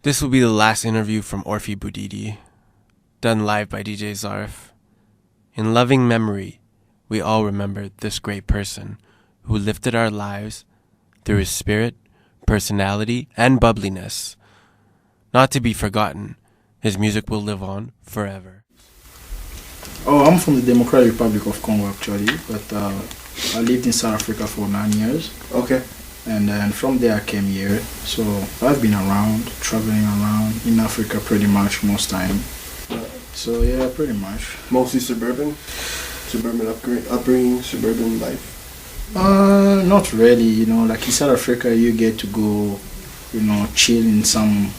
This will be the last interview from Orphee Boudidi, done live by DJ Zarf. In loving memory, we all remember this great person who lifted our lives through his spirit, personality, and bubbliness. Not to be forgotten, his music will live on forever. Oh, I'm from the Democratic Republic of Congo actually, but I lived in South Africa for 9 years. Okay. And then from there I came here. So I've been around, traveling around in Africa pretty much most time. So yeah, pretty much. Mostly suburban upbringing, suburban life. Not really. Like in South Africa, you get to go, chill in some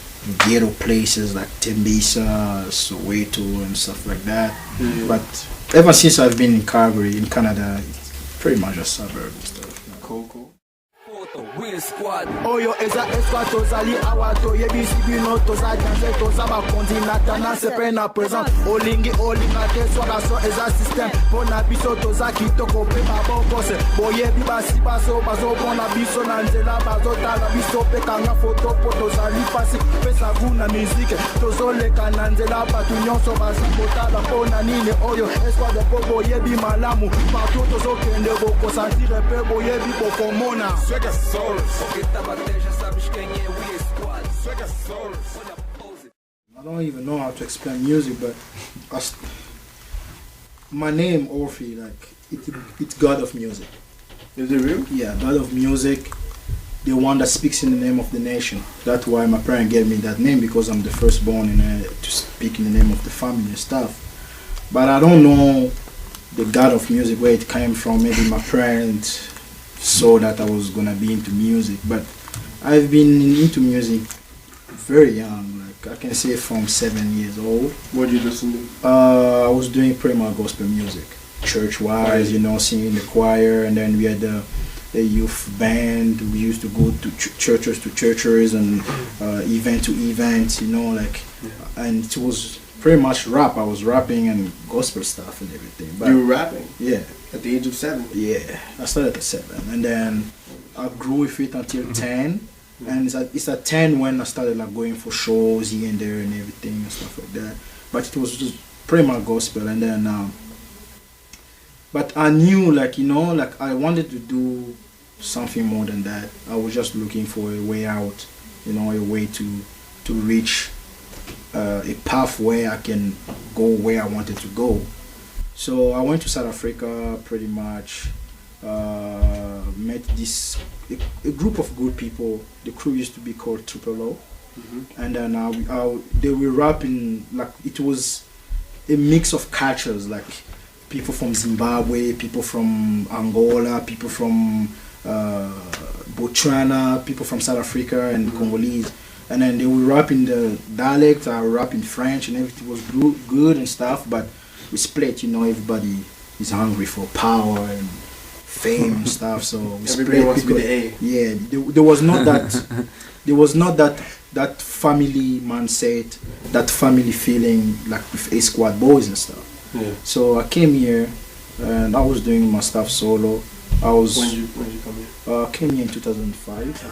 ghetto places like Tembisa, Soweto, and stuff like that. Yeah. But ever since I've been in Calgary, in Canada, it's pretty much a suburb and stuff. Cool. Oyo eza eswa tozali awato yebisi bino tozalianze tozaba kondinata na sepe na présent olingi olinga te swaka so eza système pona biso toza kitoko pe babokose boyebi basi baso bazobona biso na nzela bazotala biso pe kanga foto po tozali pasi pesa kuna musique tozoleka na nzela batu nyonso bazakotala pona nini oyo eswa de po boyebi malamu partout tozokende bokosantire pe boyebi bokomona I don't even know how to explain music, but my name Orphee, it's God of music. Is it real? Yeah, God of music, the one that speaks in the name of the nation. That's why my parents gave me that name, because I'm the firstborn to speak in the name of the family and stuff. But I don't know the God of music, where it came from. Maybe my parents saw that I was gonna be into music, but I've been into music very young, like I can say from 7 years old. What did you listen to? I was doing pretty much gospel music, church-wise, singing in the choir, and then we had a youth band. We used to go to churches and event to event, and it was pretty much rap. I was rapping and gospel stuff and everything. But you were rapping? Yeah. At the age of 7? Yeah, I started at 7, and then I grew with it until 10. And it's at 10 when I started going for shows here and there and everything and stuff like that. But it was just pretty much gospel. And then, but I knew I wanted to do something more than that. I was just looking for a way out, a way to reach a path where I can go where I wanted to go. So I went to South Africa pretty much. Met a group of good people. The crew used to be called Triple O. And then they were rapping, it was a mix of cultures, like people from Zimbabwe, people from Angola, people from Botswana, people from South Africa and Congolese. And then they were rapping the dialect, I rap in French, and everything was good and stuff, but we split, everybody is hungry for power and fame and stuff, so we everybody wants to be the A. Yeah, there was not that family mindset, that family feeling like with A Squad boys and stuff. Yeah. So I came here and I was doing my stuff solo. When did you come here? I came here in 2005.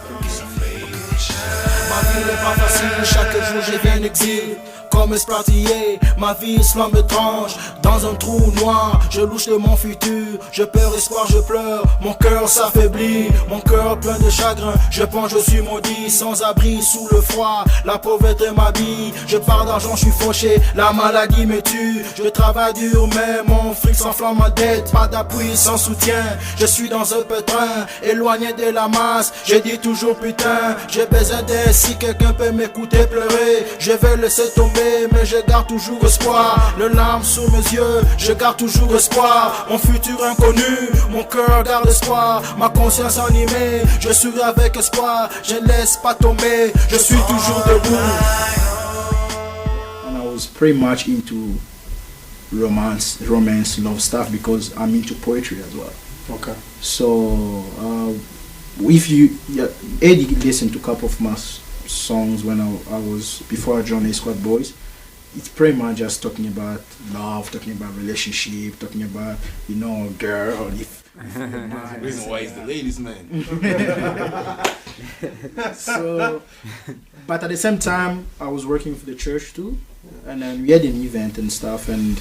Ma vie n'est pas facile, chaque jour je viens d'exil. Comme espartillé, ma vie est flamme étrange. Dans un trou noir, je louche de mon futur. Je perds espoir, je pleure, mon cœur s'affaiblit. Mon cœur plein de chagrin, je pense je suis maudit. Sans abri, sous le froid, la pauvreté m'habille. Je pars d'argent, je suis fauché, la maladie me tue. Je travaille dur, mais mon fric s'enflamme ma tête. Pas d'appui, sans soutien, je suis dans un pétrin. Éloigné de la masse, je dis toujours putain. J'ai besoin d'aide, si quelqu'un peut m'écouter pleurer. Je vais laisser tomber, mais je garde toujours espoir. Le larme sous mes yeux, je garde toujours espoir. Mon futur inconnu, mon cœur garde espoir. Ma conscience animée, je suis avec espoir. Je ne laisse pas tomber, je suis toujours debout. And I was pretty much into romance, love stuff, because I'm into poetry as well. Okay. So if Eddie listened to a couple of my songs when I was before I joined A Squad Boys, it's pretty much just talking about love, talking about relationship, talking about, you know, girl. Reason why he's the ladies' man. So, but at the same time, I was working for the church too, and then we had an event and stuff, and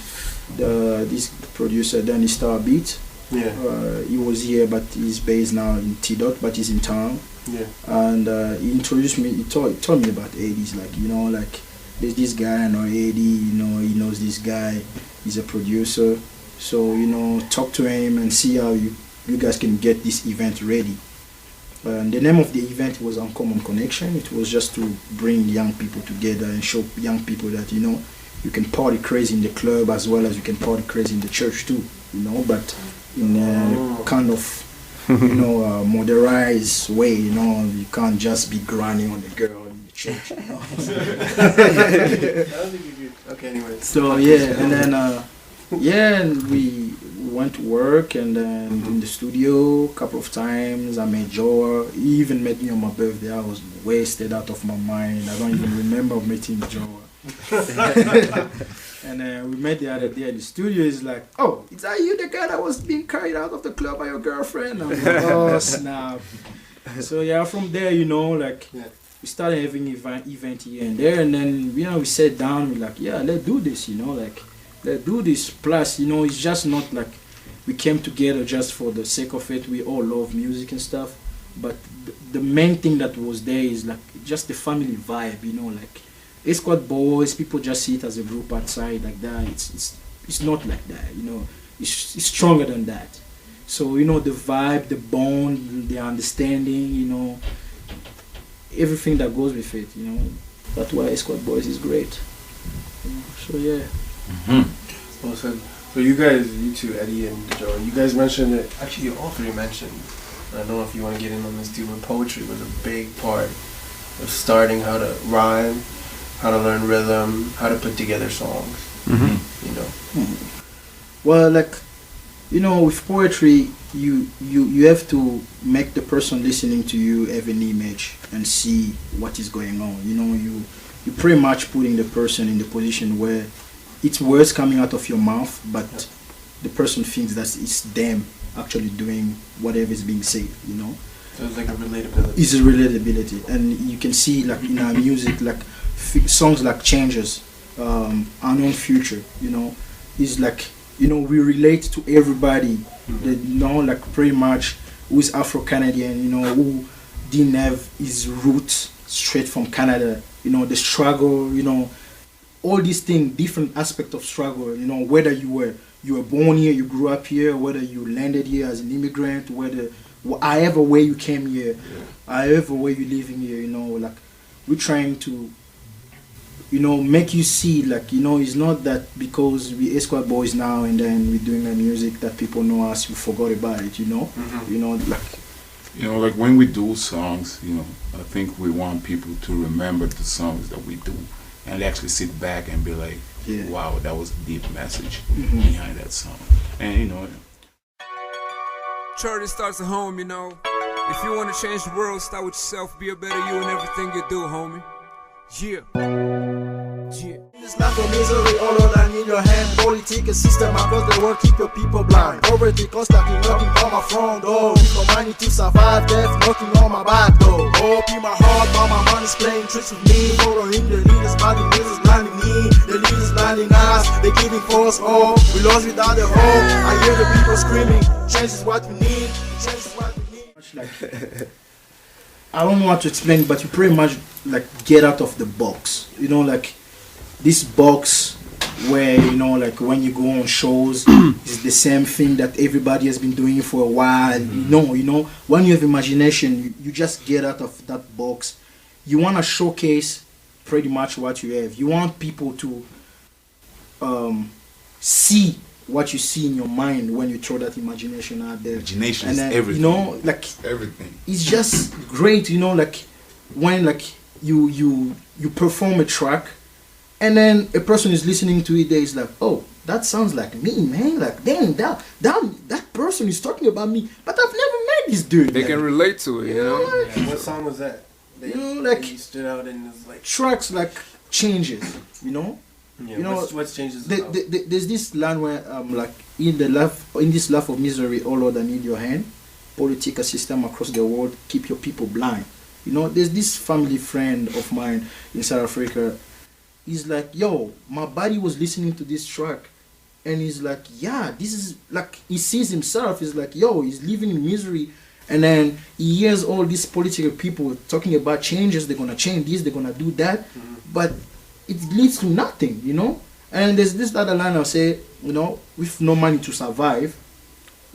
this producer Danny Star Beat, he was here, but he's based now in T Dot, but he's in town. Yeah. And he introduced me. He told me about 80s, like, you know, like there's this guy I know 80, you know, he knows this guy. He's a producer, so, you know, talk to him and see how you guys can get this event ready. And the name of the event was Uncommon Connection. It was just to bring young people together and show young people that, you know, you can party crazy in the club as well as you can party crazy in the church too, you know, but in a kind of, you know, modernized way, you know. You can't just be grinding on the girl in the church, you know. Okay, anyway. So yeah, and then and we went to work, and then in the studio a couple of times. I met Joe. He even met me on my birthday. I was wasted out of my mind. I don't even remember meeting Joe. And we met the other day at the studio. He's like, "Oh, is that you, the guy that was being carried out of the club by your girlfriend?" I'm like, "Oh snap!" So yeah, from there, you know, like we started having event here and there, and then, you know, we sat down. We're like, "Yeah, let's do this," you know, like let's do this. Plus, you know, it's just not like we came together just for the sake of it. We all love music and stuff, but the main thing that was there is like just the family vibe, you know, like. Squad boys, people just see it as a group outside like that. It's not like that, you know. It's stronger than that. So, you know, the vibe, the bond, the understanding, you know, everything that goes with it, you know. That's why Squad Boys is great. So yeah. Well said. So you guys, you two, Eddie and Joe, you guys mentioned it. Actually, you all three mentioned. I don't know if you want to get in on this too, but poetry was a big part of starting how to rhyme, how to learn rhythm, how to put together songs. You know. Well, like, you know, with poetry, you have to make the person listening to you have an image and see what is going on. You know, you pretty much putting the person in the position where it's words coming out of your mouth, but the person thinks that it's them actually doing whatever is being said. You know. So it's like a relatability. It's a relatability, and you can see like in our music, like songs like Changes, Unknown Future, you know, is like, you know, we relate to everybody that, you know, like pretty much who's Afro-Canadian, you know, who didn't have his roots straight from Canada, you know, the struggle, you know, all these things, different aspects of struggle, you know, whether you were born here, you grew up here, whether you landed here as an immigrant, whether however way you came here, however way you living here, you know, like we're trying to, you know, make you see, like, you know, it's not that because we Squad Boys now and then we're doing the music that people know us, we forgot about it, you know. You know, like, you know, like when we do songs, you know, I think we want people to remember the songs that we do and actually sit back and be like, wow, that was a deep message behind that song. And, you know, charity starts at home, you know. If you want to change the world, start with yourself. Be a better you in everything you do, homie. This life of misery, all of that in your hand. Political system across the world, keep your people blind. Poverty constantly knocking on my front door. No money to survive, death knocking on my back door. Hope in my heart, but my mind is playing tricks with me. Following the leaders, but the leaders blinding me. The leaders blinding us, they giving for us all. We lost without the hope. I hear the people screaming, change is what we need. Change is what we need. like, I don't know how to explain, but you pretty much like get out of the box. You know, like this box where, you know, like when you go on shows, it's the same thing that everybody has been doing for a while. You know, when you have imagination, you just get out of that box. You want to showcase pretty much what you have. You want people to see what you see in your mind when you throw that imagination out there. Imagination and then, is everything. You know, like everything. It's just great, you know, like when like you perform a track and then a person is listening to it, there is like, oh, that sounds like me, man. Like, dang, that person is talking about me, but I've never met this dude. They can relate to it, you know. Yeah, what song was that? You know, like you stood out and it was like tracks like Changes, you know. Yeah, You know, what's changes? there's this line where like in this life of misery, oh Lord, I need your hand. Political system across the world keep your people blind. You know, there's this family friend of mine in South Africa. He's like, yo, my buddy was listening to this track, and he's like, yeah, this is like, he sees himself. He's like, yo, he's living in misery, and then he hears all these political people talking about changes. They're gonna change this, they're gonna do that, but it leads to nothing, you know. And there's this other line I'll say, you know, with no money to survive,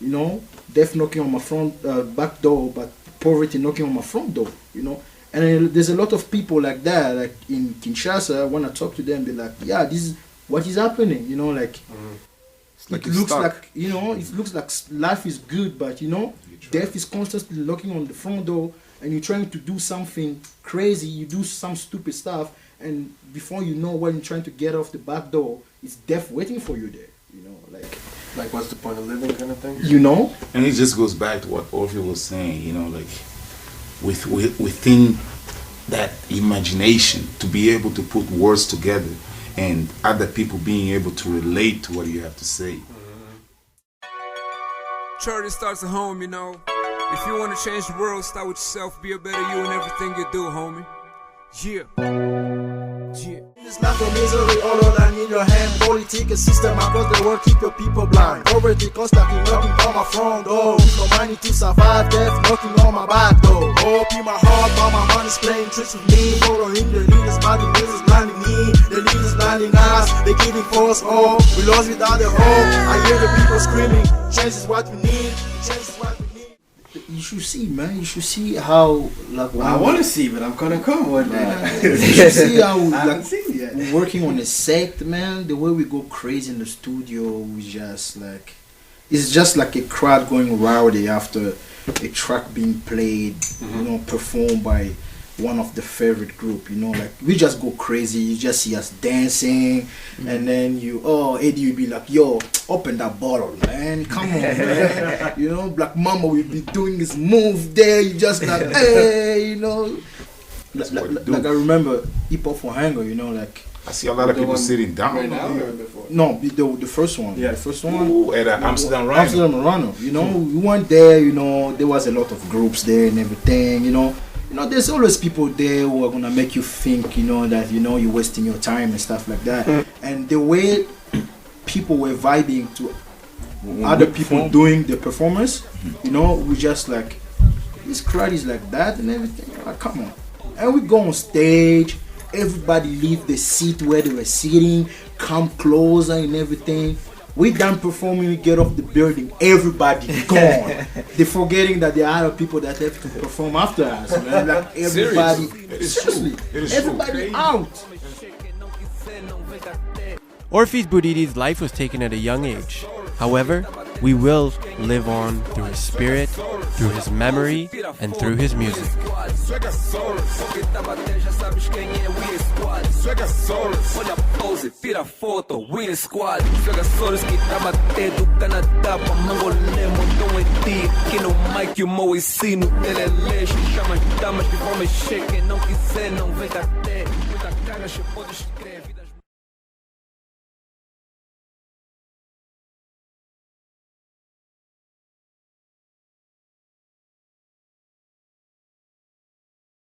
you know, death knocking on my front back door, but poverty knocking on my front door, you know. And then there's a lot of people like that, like in Kinshasa. When I talk to them, they're like, yeah, this is what is happening, you know, like, like it looks like, you know, it looks like life is good, but, you know, death is constantly knocking on the front door, and you're trying to do something crazy, you do some stupid stuff, and before you know, when you're trying to get off the back door, it's death waiting for you there, you know, like what's the point of living, kind of thing. You know, And it just goes back to what Orphee was saying, you know, like within that imagination, to be able to put words together and other people being able to relate to what you have to say. Charity starts at home, you know. If you want to change the world, start with yourself. Be a better you in everything you do, homie. Yeah. This life of misery, all Lord, I need your hand. Political system across the world keep your people blind. Poverty constantly knocking on my front door. No money to survive, death knocking on my back door. Hope in my heart, but my mind is playing tricks with me. Following the leaders, but the leaders blinding me. The leaders blinding us, they giving false hope. We lost without the hope. I hear the people screaming, change is what we need. Change is what we need. you should see, man. You should see how, like, I want to see, but I'm gonna come one day. you should see how, I haven't like, seen it yet. working on a set, man. The way we go crazy in the studio, we just like, it's just like a crowd going rowdy after a track being played, you know, performed by one of the favorite group, you know, like we just go crazy. You just see us dancing, and then Eddie will be like, yo, open that bottle, man, come on, man. You know, Black Mama will be doing his move there. You just like, hey, you know, like I remember Hip Hop for Hangar, you know, like I see a lot of people sitting down. Right now or before? no, the first one, Yeah. the first one. Ooh, at Amsterdam Rhino. Amsterdam Rhino, you know, we went there, you know, there was a lot of groups there and everything, you know, there's always people there who are gonna make you think, you know, that, you know, you're wasting your time and stuff like that. And the way people were vibing to other people doing the performance, you know, we just like, this crowd is like that and everything, like, come on. And we go on stage, everybody leave the seat where they were sitting, come closer and everything. We done performing, we get off the building, everybody gone. They're forgetting that there are other people that have to perform after us, man. Like everybody, seriously, everybody out. Orphee Budidi's life was taken at a young age. However, we will live on through his spirit, through his memory, and through his music. Olha a pose, tira foto, win squad. Jogadores que tá batendo Canadá pra Mangolé, Mondão Eti. Que no mic o Mo ensino, teleleixo. Chama as damas que vão mexer. Quem não quiser não vem cá ter. Muita carga, você pode escrever.